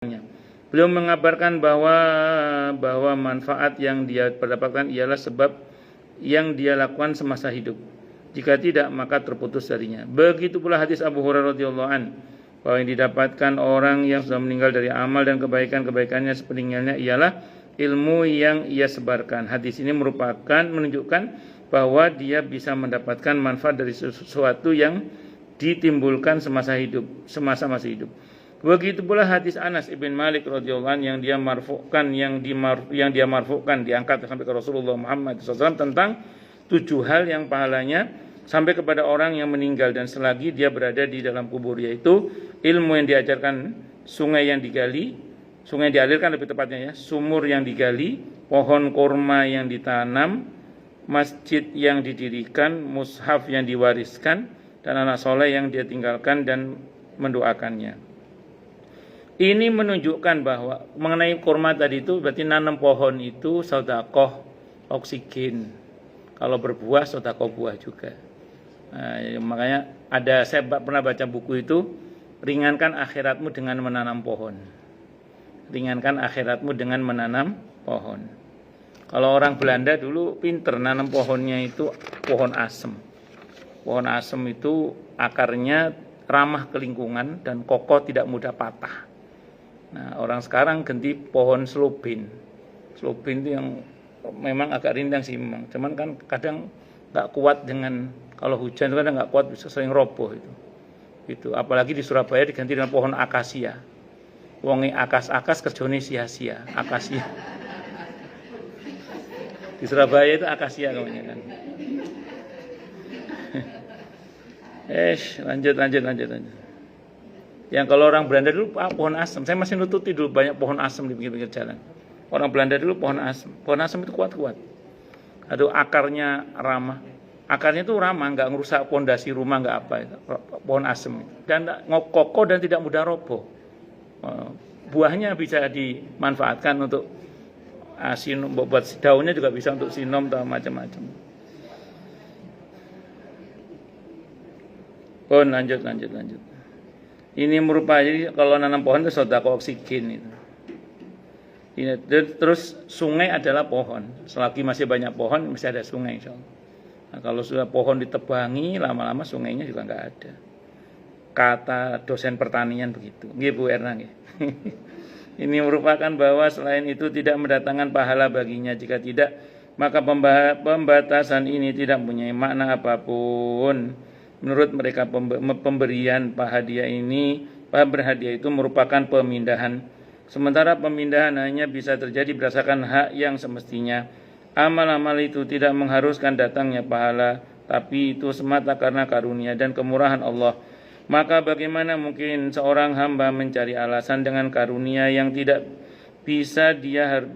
Beliau mengabarkan bahwa manfaat yang dia dapatkan ialah sebab yang dia lakukan semasa hidup. Jika tidak, maka terputus darinya. Begitu pula hadis Abu Hurairah radhiyallahu an, bahwa yang didapatkan orang yang sudah meninggal dari amal dan kebaikan-kebaikannya sepeninggalnya ialah ilmu yang ia sebarkan. Hadis ini menunjukkan bahwa dia bisa mendapatkan manfaat dari sesuatu yang ditimbulkan semasa masih hidup. Begitu pula hadis Anas ibn Malik radhiyallahu an yang dia marfukan, diangkat sampai ke Rasulullah Muhammad SAW tentang 7 hal yang pahalanya sampai kepada orang yang meninggal dan selagi dia berada di dalam kubur, yaitu ilmu yang diajarkan, sungai yang dialirkan lebih tepatnya ya, sumur yang digali, pohon kurma yang ditanam, masjid yang didirikan, mushaf yang diwariskan, dan anak soleh yang dia tinggalkan dan mendoakannya. Ini menunjukkan bahwa mengenai kurma tadi itu berarti nanam pohon itu sedekah oksigen. Kalau berbuah sedekah buah juga. Nah, makanya saya pernah baca buku itu, ringankan akhiratmu dengan menanam pohon. Ringankan akhiratmu dengan menanam pohon. Kalau orang Belanda dulu pinter nanam pohonnya itu pohon asem. Pohon asem itu akarnya ramah ke lingkungan dan kokoh, tidak mudah patah. Nah, orang sekarang ganti pohon slobin. Slobin itu yang memang agak rindang sih memang. Cuman kan kadang nggak kuat dengan, kalau hujan itu kadang nggak kuat, bisa sering roboh itu. Gitu. Apalagi di Surabaya diganti dengan pohon akasia. Wonge akas-akas kerjone sia-sia. Akasia. Di Surabaya itu akasia namanya kan. Lanjut. Yang kalau orang Belanda dulu pohon asem. Saya masih nututi dulu banyak pohon asem di pinggir-pinggir jalan. Orang Belanda dulu pohon asem. Pohon asem itu kuat-kuat. Aduh, akarnya ramah. Akarnya itu ramah, nggak ngerusak pondasi rumah, nggak apa itu. Pohon asem itu. Dan kokoh dan tidak mudah roboh. Buahnya bisa dimanfaatkan untuk sinom, buat daunnya juga bisa untuk sinom atau macam-macam. Oh, lanjut. Ini merupakan, jadi kalau nanam pohon itu sedekah oksigen itu. Ini, terus sungai adalah pohon. Selagi masih banyak pohon, masih ada sungai insyaallah. Nah, kalau sudah pohon ditebangi, lama-lama sungainya juga nggak ada. Kata dosen pertanian begitu. Nggih Bu Erna nggih. Ini merupakan bahwa selain itu tidak mendatangkan pahala baginya. Jika tidak, maka pembatasan ini tidak mempunyai makna apapun. Menurut mereka pemberian hadiah itu merupakan pemindahan. Sementara pemindahan hanya bisa terjadi berdasarkan hak yang semestinya. Amal-amal itu tidak mengharuskan datangnya pahala, tapi itu semata karena karunia dan kemurahan Allah. Maka bagaimana mungkin seorang hamba mencari alasan dengan karunia yang tidak bisa dia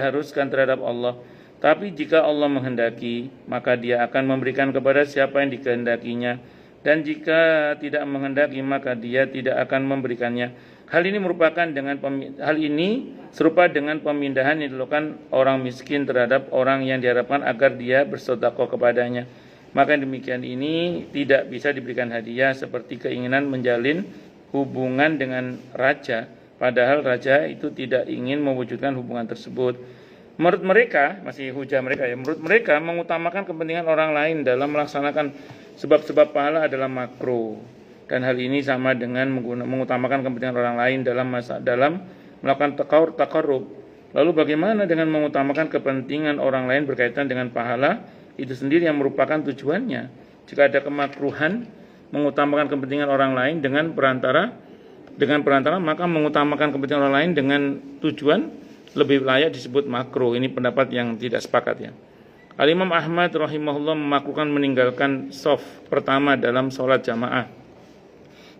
haruskan terhadap Allah? Tapi jika Allah menghendaki, maka dia akan memberikan kepada siapa yang dikehendakinya. Dan jika tidak menghendaki, maka dia tidak akan memberikannya. Hal ini serupa dengan pemindahan yang dilakukan orang miskin terhadap orang yang diharapkan agar dia bersedekah kepadanya. Maka demikian ini tidak bisa diberikan hadiah seperti keinginan menjalin hubungan dengan raja. Padahal raja itu tidak ingin mewujudkan hubungan tersebut. Menurut mereka, masih hujah mereka ya, menurut mereka mengutamakan kepentingan orang lain dalam melaksanakan sebab-sebab pahala adalah makruh. Dan hal ini sama dengan mengutamakan kepentingan orang lain dalam melakukan taqarrub. Lalu bagaimana dengan mengutamakan kepentingan orang lain berkaitan dengan pahala itu sendiri yang merupakan tujuannya? Jika ada kemakruhan mengutamakan kepentingan orang lain dengan perantara, maka mengutamakan kepentingan orang lain dengan tujuan lebih layak disebut makruh. Ini pendapat yang tidak sepakat ya. Al-Imam Ahmad rahimahullah memakruhkan meninggalkan shaf pertama dalam sholat jamaah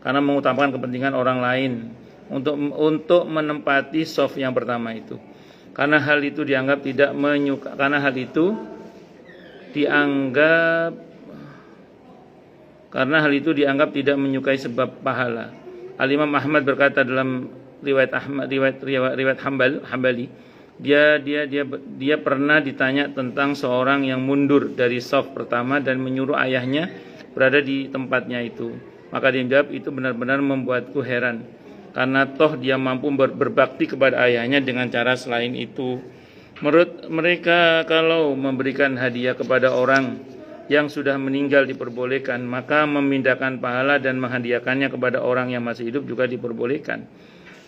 karena mengutamakan kepentingan orang lain untuk menempati shaf yang pertama itu. Karena hal itu dianggap tidak menyukai sebab pahala. Al-Imam Ahmad berkata dalam riwayat Hambali, dia pernah ditanya tentang seorang yang mundur dari shaf pertama dan menyuruh ayahnya berada di tempatnya itu. Maka dia menjawab, itu benar-benar membuatku heran. karena toh dia mampu berbakti kepada ayahnya dengan cara selain itu. Menurut mereka, kalau memberikan hadiah kepada orang yang sudah meninggal diperbolehkan, maka memindahkan pahala dan menghadiahkannya kepada orang yang masih hidup juga diperbolehkan.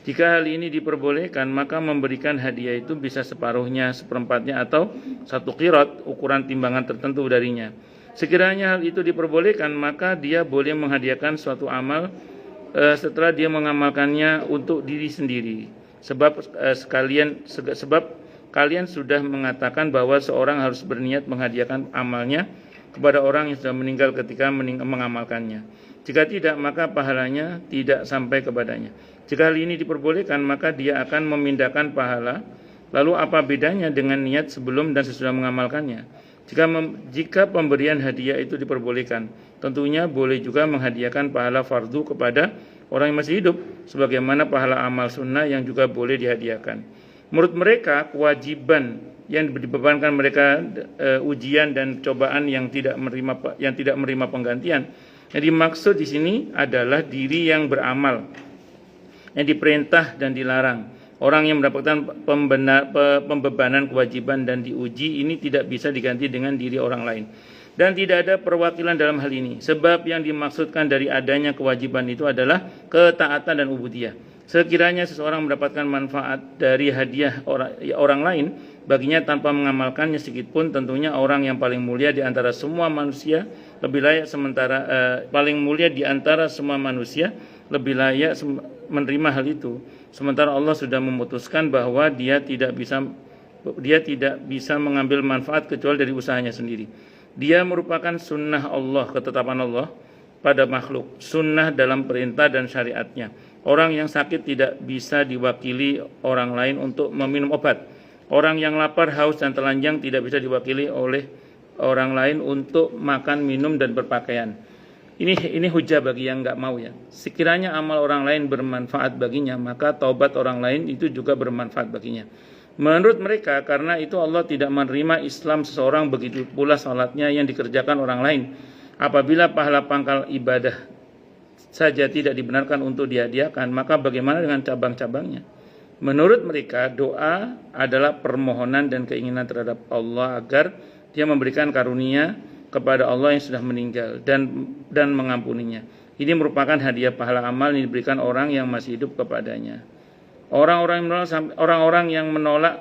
Jika hal ini diperbolehkan, maka memberikan hadiah itu bisa separuhnya, seperempatnya, atau 1 qirat, ukuran timbangan tertentu darinya. Sekiranya hal itu diperbolehkan, maka dia boleh menghadiahkan suatu amal setelah dia mengamalkannya untuk diri sendiri. Sebab kalian sudah mengatakan bahwa seorang harus berniat menghadiahkan amalnya kepada orang yang sudah meninggal ketika mengamalkannya. Jika tidak, maka pahalanya tidak sampai kepadanya. Jika hal ini diperbolehkan, maka dia akan memindahkan pahala. Lalu apa bedanya dengan niat sebelum dan sesudah mengamalkannya? Jika pemberian hadiah itu diperbolehkan, tentunya boleh juga menghadiahkan pahala fardu kepada orang yang masih hidup, sebagaimana pahala amal sunnah yang juga boleh dihadiahkan. Menurut mereka, kewajiban yang dibebankan mereka ujian dan cobaan yang tidak menerima penggantian. Yang dimaksud di sini adalah diri yang beramal, yang diperintah dan dilarang. Orang yang mendapatkan pembebanan kewajiban dan diuji ini tidak bisa diganti dengan diri orang lain. Dan tidak ada perwakilan dalam hal ini. Sebab yang dimaksudkan dari adanya kewajiban itu adalah ketaatan dan ubudiyah. Sekiranya seseorang mendapatkan manfaat dari hadiah orang lain, baginya tanpa mengamalkannya sedikitpun, tentunya orang yang paling mulia di antara semua manusia lebih layak lebih layak menerima hal itu. Sementara Allah sudah memutuskan bahwa dia tidak bisa mengambil manfaat kecuali dari usahanya sendiri. Dia merupakan sunnah Allah, ketetapan Allah pada makhluk, sunnah dalam perintah dan syariatnya. Orang yang sakit tidak bisa diwakili orang lain untuk meminum obat. Orang yang lapar, haus, dan telanjang tidak bisa diwakili oleh orang lain untuk makan, minum, dan berpakaian. Ini hujah bagi yang nggak mau ya. Sekiranya amal orang lain bermanfaat baginya, maka taubat orang lain itu juga bermanfaat baginya. Menurut mereka, karena itu Allah tidak menerima Islam seseorang, begitu pula salatnya yang dikerjakan orang lain. Apabila pahala pangkal ibadah saja tidak dibenarkan untuk dihadiahkan, maka bagaimana dengan cabang-cabangnya? Menurut mereka, doa adalah permohonan dan keinginan terhadap Allah agar dia memberikan karunia kepada Allah yang sudah meninggal dan mengampuninya. Ini merupakan hadiah pahala amal yang diberikan orang yang masih hidup kepadanya. Orang-orang yang menolak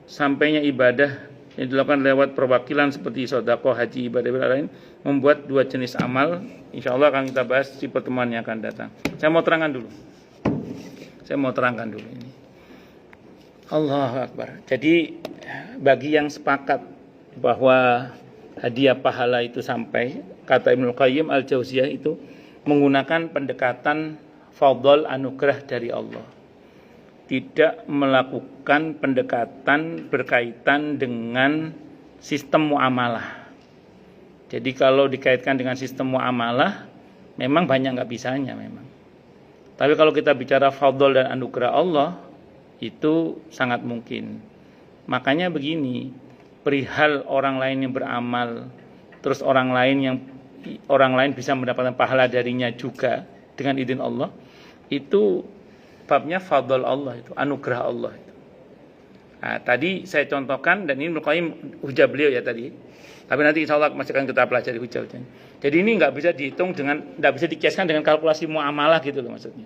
sampainya ibadah yang dilakukan lewat perwakilan seperti sedekah, haji, ibadah lain, membuat 2 jenis amal. Insya Allah akan kita bahas di pertemuan yang akan datang. Saya mau terangkan dulu ini. Allahu Akbar. Jadi bagi yang sepakat bahwa hadiah pahala itu sampai, kata Ibnu Qayyim Al-Jauziyah itu menggunakan pendekatan fadl, anugerah dari Allah. Tidak melakukan pendekatan berkaitan dengan sistem muamalah. Jadi kalau dikaitkan dengan sistem muamalah, memang banyak nggak bisanya memang. Tapi kalau kita bicara fadl dan anugerah Allah, itu sangat mungkin. Makanya begini, perihal orang lain yang beramal, terus orang lain bisa mendapatkan pahala darinya juga dengan izin Allah, itu babnya fadl Allah, itu anugerah Allah itu. Nah, tadi saya contohkan, dan ini Qayyim hujah beliau ya tadi. Tapi nanti insya Allah masih akan kita pelajari hujah-hujahnya. Jadi ini nggak bisa dikiaskan dengan kalkulasi muamalah gitu loh maksudnya.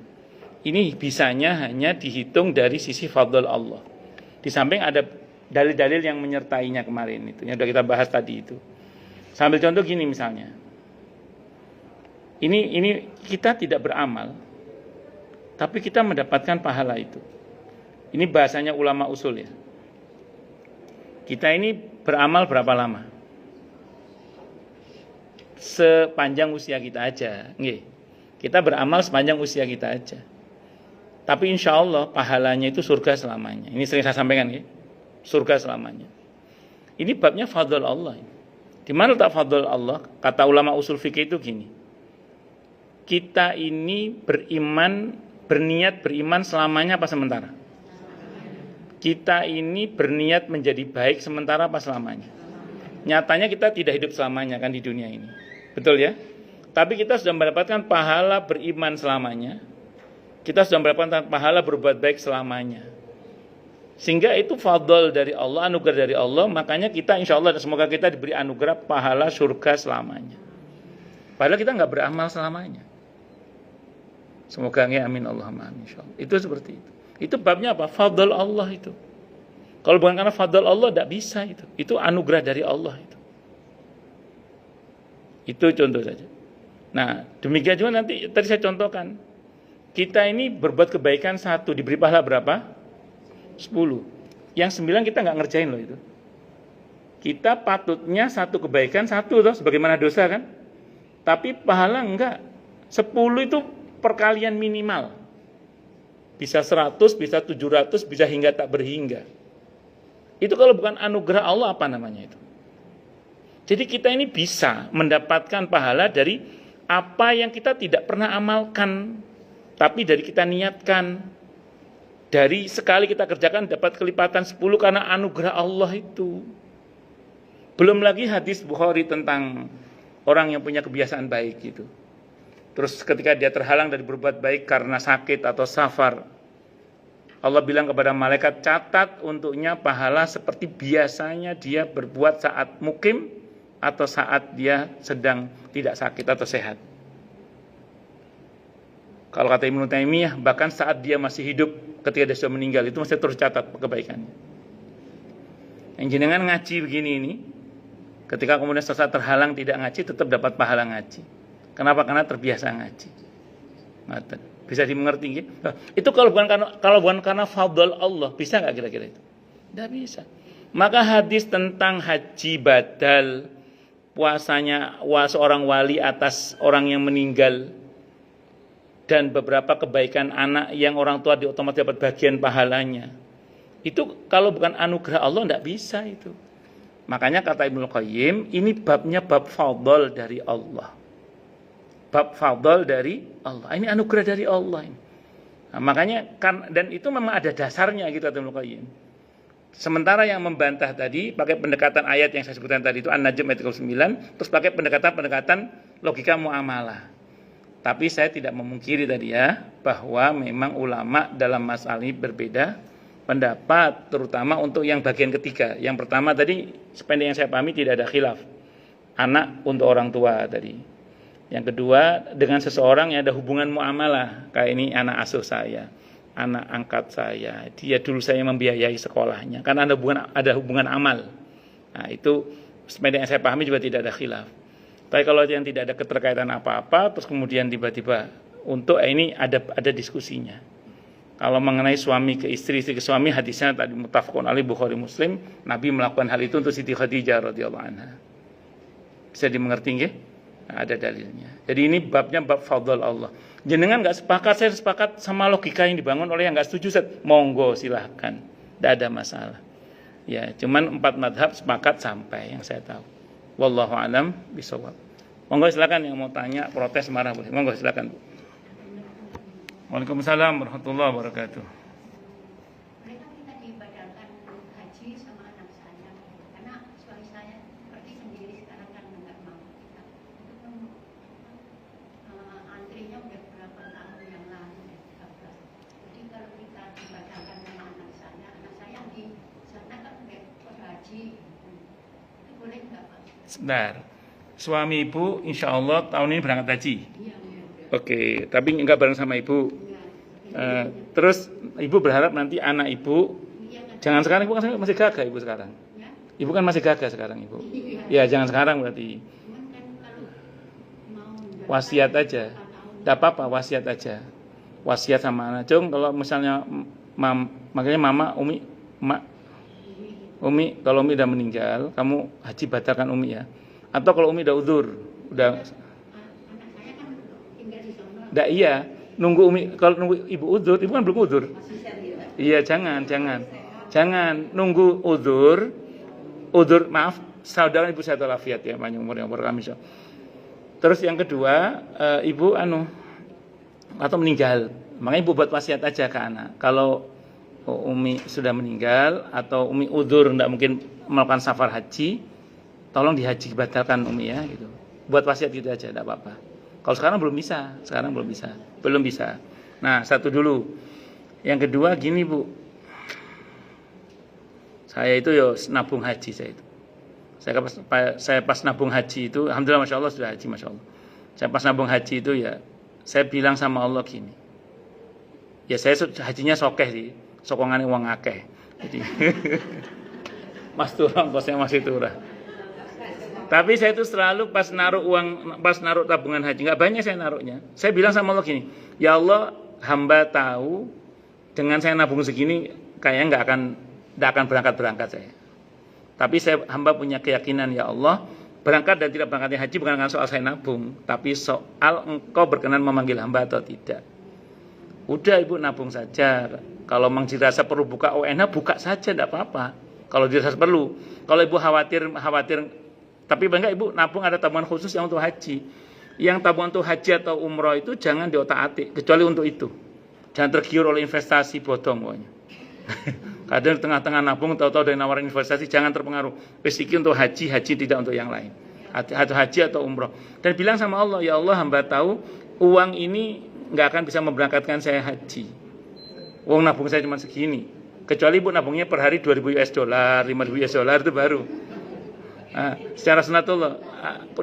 Ini bisanya hanya dihitung dari sisi fadl Allah. Di samping ada dalil-dalil yang menyertainya kemarin itu, yang sudah kita bahas tadi itu. Sambil contoh gini misalnya. Ini kita tidak beramal, tapi kita mendapatkan pahala itu. Ini bahasanya ulama usul ya. Kita ini beramal berapa lama? Sepanjang usia kita aja. Nggih. Kita beramal sepanjang usia kita aja. Tapi insya Allah pahalanya itu surga selamanya. Ini sering saya sampaikan ya. Surga selamanya. Ini babnya fadl Allah. Di mana letak fadl Allah? Kata ulama usul fikih itu gini. Kita ini berniat beriman selamanya apa sementara? Kita ini berniat menjadi baik sementara apa selamanya? Nyatanya kita tidak hidup selamanya kan di dunia ini. Betul ya? Tapi kita sudah mendapatkan pahala beriman selamanya. kita sudah mendapatkan pahala berbuat baik selamanya. Sehingga itu fadl dari Allah, anugerah dari Allah. Makanya kita insya Allah, semoga kita diberi anugerah pahala surga selamanya. Padahal kita nggak beramal selamanya. Semoga amin Allahumma amin insyaallah. Itu seperti itu. Itu babnya apa? Fadl Allah itu. Kalau bukan karena fadl Allah tidak bisa itu. Itu anugerah dari Allah itu. Itu contoh saja. Nah, demikian juga nanti tadi saya contohkan. Kita ini berbuat kebaikan 1, diberi pahala berapa? 10. Yang 9 kita nggak ngerjain loh itu. Kita patutnya 1 kebaikan 1 toh, sebagaimana dosa kan? Tapi pahala enggak. 10 itu perkalian minimal. Bisa 100, bisa 700, bisa hingga tak berhingga. Itu kalau bukan anugerah Allah apa namanya itu? Jadi kita ini bisa mendapatkan pahala dari apa yang kita tidak pernah amalkan, tapi dari kita niatkan. Dari sekali kita kerjakan dapat kelipatan 10 karena anugerah Allah itu. Belum lagi hadis Bukhari tentang orang yang punya kebiasaan baik gitu. Terus ketika dia terhalang dari berbuat baik karena sakit atau safar, Allah bilang kepada malaikat, catat untuknya pahala seperti biasanya dia berbuat saat mukim atau saat dia sedang tidak sakit atau sehat. Kalau kata Ibnu Taimiyah, bahkan saat dia masih hidup, ketika dia sudah meninggal, itu masih terus catat kebaikannya. Yang jenengan ngaji begini ini, ketika kemudian sesaat terhalang tidak ngaji, tetap dapat pahala ngaji. Kenapa? Karena terbiasa ngaji. Bisa dimengerti gitu? Itu kalau bukan karena fadl Allah, bisa nggak kira-kira itu? Tidak bisa. Maka hadis tentang haji badal, puasanya seorang wali atas orang yang meninggal, dan beberapa kebaikan anak yang orang tua otomatis dapat bagian pahalanya. Itu kalau bukan anugerah Allah tidak bisa itu. Makanya kata Ibnu Qayyim, ini babnya bab fadl dari Allah. Bab fadl dari Allah. Ini anugerah dari Allah ini. Nah, makanya dan itu memang ada dasarnya gitu kata Ibnu Qayyim. Sementara yang membantah tadi pakai pendekatan ayat yang saya sebutkan tadi itu An-Najm ayat 39, terus pakai pendekatan logika muamalah. Tapi saya tidak memungkiri tadi ya, bahwa memang ulama dalam masalah ini berbeda pendapat, terutama untuk yang bagian ketiga. Yang pertama tadi, sependek yang saya pahami tidak ada khilaf. Anak untuk orang tua tadi. Yang kedua, dengan seseorang yang ada hubungan muamalah. Kayak ini anak asuh saya, anak angkat saya. Dia dulu saya membiayai sekolahnya. Karena ada hubungan amal. Nah itu, sependek yang saya pahami juga tidak ada khilaf. Tapi kalau yang tidak ada keterkaitan apa-apa, terus kemudian tiba-tiba untuk ini ada diskusinya. Kalau mengenai suami ke istri ke suami, hadisnya tadi muttafaqun alaih Bukhari Muslim, Nabi melakukan hal itu untuk Siti Khadijah radhiyallahu anha. Bisa dimengerti nggih? Nah, ada dalilnya. Jadi ini babnya bab fadl Allah. Jenengan nggak sepakat, saya sepakat sama logika yang dibangun oleh yang nggak setuju, monggo silahkan, tidak ada masalah. Ya, cuman 4 madhab sepakat sampai yang saya tahu. Wallahu a'lam bishawab. Monggo silakan yang mau tanya, protes, marah boleh. Monggo silakan. Waalaikumsalam warahmatullahi wabarakatuh. Mereka kita dibatalkan haji sama anak saya, karena suami saya pergi sendiri sekarang kan nggak mau kita. Itu kan antrinya udah berapa tahun yang lalu ya, 13. Jadi kalau kita dibatalkan sama anak saya di sana kan udah haji, itu boleh nggak Pak? Sebentar, suami ibu insya Allah tahun ini berangkat haji. Iya. Oke, tapi enggak bareng sama ibu. Terus ibu berharap nanti anak ibu, jangan sekarang, ibu kan masih gagah ibu sekarang. Ibu kan masih gagah sekarang ibu. Ya jangan sekarang berarti. Wasiat aja. Tidak apa-apa, wasiat aja. Wasiat sama anak. Cung, kalau misalnya makanya mama, Umi, kalau Umi udah meninggal, kamu haji batalkan Umi ya. Atau kalau Umi udah udzur, udah. Nggak iya, nunggu Umi, kalau nunggu ibu udzur, ibu kan belum udzur. Iya, jangan nunggu udzur, maaf, saudara ibu saya walafiat ya, panjang umur yang berkami. Terus yang kedua, ibu atau meninggal, makanya ibu buat wasiat aja ke anak. Kalau Umi sudah meninggal atau Umi udzur enggak mungkin melakukan safar haji, tolong dihaji batalkan Umi ya gitu. Buat wasiat gitu aja, enggak apa-apa. Kalau sekarang belum bisa. Nah, satu dulu. Yang kedua gini Bu, saya itu ya nabung haji saya itu. Saya pas nabung haji itu, alhamdulillah masya Allah sudah haji masya Allah. Saya pas nabung haji itu ya, saya bilang sama Allah gini. Ya saya hajinya sokeh sih, sokongannya uang akeh. Jadi Mas turun, kosnya masih turun. Tapi saya itu selalu pas naruh tabungan haji, nggak banyak saya naruhnya. Saya bilang sama Allah gini, ya Allah, hamba tahu dengan saya nabung segini kayaknya nggak akan berangkat saya. Tapi hamba punya keyakinan ya Allah, berangkat dan tidak berangkatnya haji bukan karena soal saya nabung, tapi soal engkau berkenan memanggil hamba atau tidak. Udah ibu nabung saja. Kalau memang dirasa perlu buka ONH, buka saja, tidak apa-apa. Kalau dirasa perlu. Kalau ibu khawatir, tapi bangga ibu nabung ada tabungan khusus yang untuk haji. Yang tabungan untuk haji atau umroh itu jangan diotak-atik, kecuali untuk itu. Jangan tergiur oleh investasi bodong pokoknya. Kadang di tengah-tengah nabung tahu-tahu dari nawarin investasi, jangan terpengaruh. Rezeki untuk haji tidak untuk yang lain. Atau haji atau umroh. Dan bilang sama Allah, ya Allah hamba tahu uang ini nggak akan bisa memberangkatkan saya haji. Uang nabung saya cuma segini. Kecuali ibu nabungnya per hari 2.000 US dollar, 5.000 US dollar itu baru. Nah, secara sunatullah,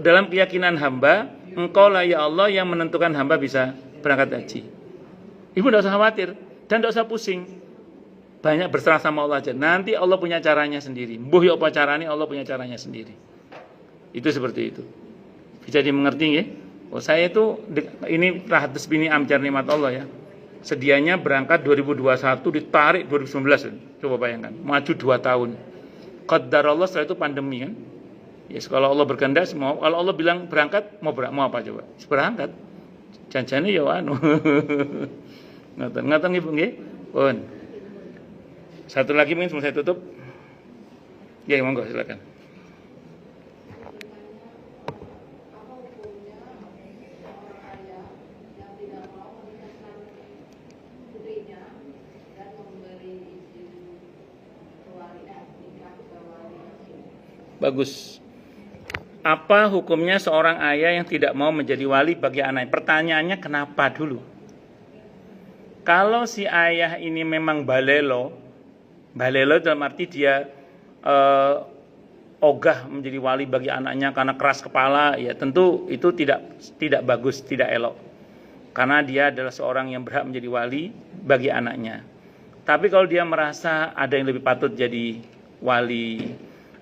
dalam keyakinan hamba, engkau lah ya Allah yang menentukan hamba bisa berangkat haji. Ibu tidak usah khawatir dan tidak usah pusing. Banyak berserah sama Allah aja. Nanti Allah punya caranya sendiri. Mbuh ya apa caranya, Allah punya caranya sendiri. Itu seperti itu. Bisa dimengerti ya? Oh, saya itu ini rahatus bini amcar nikmat Allah ya. Sedianya berangkat 2021 ditarik 2019. Coba bayangkan, maju 2 tahun. Qaddar Allah setelah itu pandemi kan. Ya, kalau Allah berkehendak semua, kalau Allah bilang berangkat mau apa coba? Berangkat. Janjane ya anu. Ngaten Ibu nggih. Pun. Satu lagi mungkin sebelum saya tutup. Ya, monggo silakan. Bagus. Apa hukumnya seorang ayah yang tidak mau menjadi wali bagi anaknya? Pertanyaannya kenapa dulu? Kalau si ayah ini memang balelo dalam arti dia ogah menjadi wali bagi anaknya karena keras kepala, ya tentu itu tidak bagus, tidak elok. Karena dia adalah seorang yang berhak menjadi wali bagi anaknya. Tapi kalau dia merasa ada yang lebih patut jadi wali,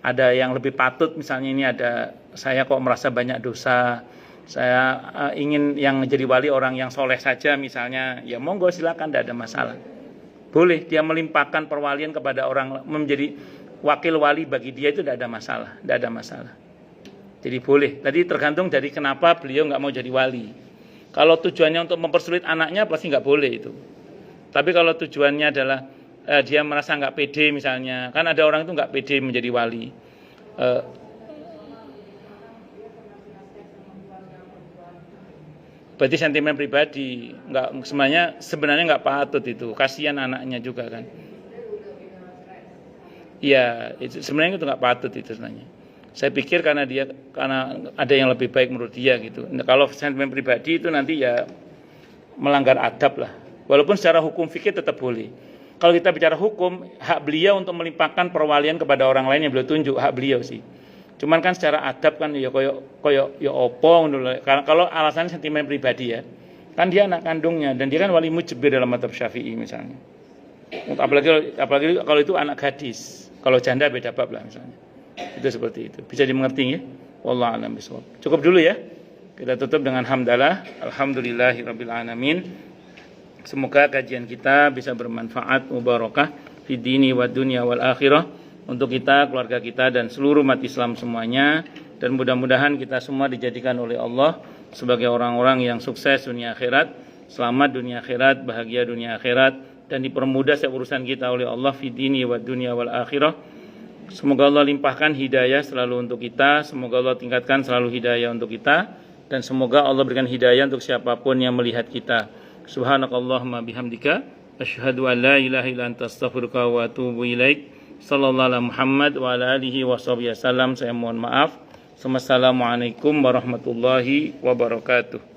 ada yang lebih patut, misalnya ini saya kok merasa banyak dosa, saya ingin yang jadi wali orang yang soleh saja misalnya, ya monggo silakan, tidak ada masalah. Boleh dia melimpahkan perwalian kepada orang, menjadi wakil wali bagi dia itu tidak ada masalah. Jadi boleh. Tadi tergantung dari kenapa beliau nggak mau jadi wali. Kalau tujuannya untuk mempersulit anaknya pasti nggak boleh itu. Tapi kalau tujuannya adalah dia merasa nggak pede misalnya, kan ada orang itu nggak pede menjadi wali. Berarti sentimen pribadi, sebenarnya nggak patut itu, kasihan anaknya juga kan. Iya, sebenarnya itu nggak patut itu sebenarnya. Saya pikir karena ada yang lebih baik menurut dia gitu. Nah, kalau sentimen pribadi itu nanti ya melanggar adab lah. Walaupun secara hukum fikih tetap boleh. Kalau kita bicara hukum, hak beliau untuk melimpahkan perwalian kepada orang lain yang beliau tunjuk, hak beliau sih. Cuman kan secara adab kan ya koyo ya opo dulu. Kalau alasan sentimen pribadi ya. Kan dia anak kandungnya dan dia kan wali mujbir dalam mazhab Syafi'i misalnya. Apalagi kalau itu anak gadis. Kalau janda beda bab lah misalnya. Itu seperti itu. Bisa dimengerti ya? Wallahu a'lam bishawab. Cukup dulu ya. Kita tutup dengan hamdalah. Alhamdulillahirabbil alamin. Semoga kajian kita bisa bermanfaat, mubarakah fi dini wa dunya wal akhirah untuk kita, keluarga kita dan seluruh umat Islam semuanya, dan mudah-mudahan kita semua dijadikan oleh Allah sebagai orang-orang yang sukses dunia akhirat, selamat dunia akhirat, bahagia dunia akhirat, dan dipermudah setiap urusan kita oleh Allah fi dini wa dunya wal akhirah. Semoga Allah limpahkan hidayah selalu untuk kita, semoga Allah tingkatkan selalu hidayah untuk kita, dan semoga Allah berikan hidayah untuk siapapun yang melihat kita. Subhanakallahumma bihamdika asyhadu an la ilaha illa anta astaghfiruka wa atubu ilaik. Sallallahu alaihi Muhammad wa ala alihi washabihi wasallam. Saya mohon maaf. Wassalamualaikum warahmatullahi wabarakatuh.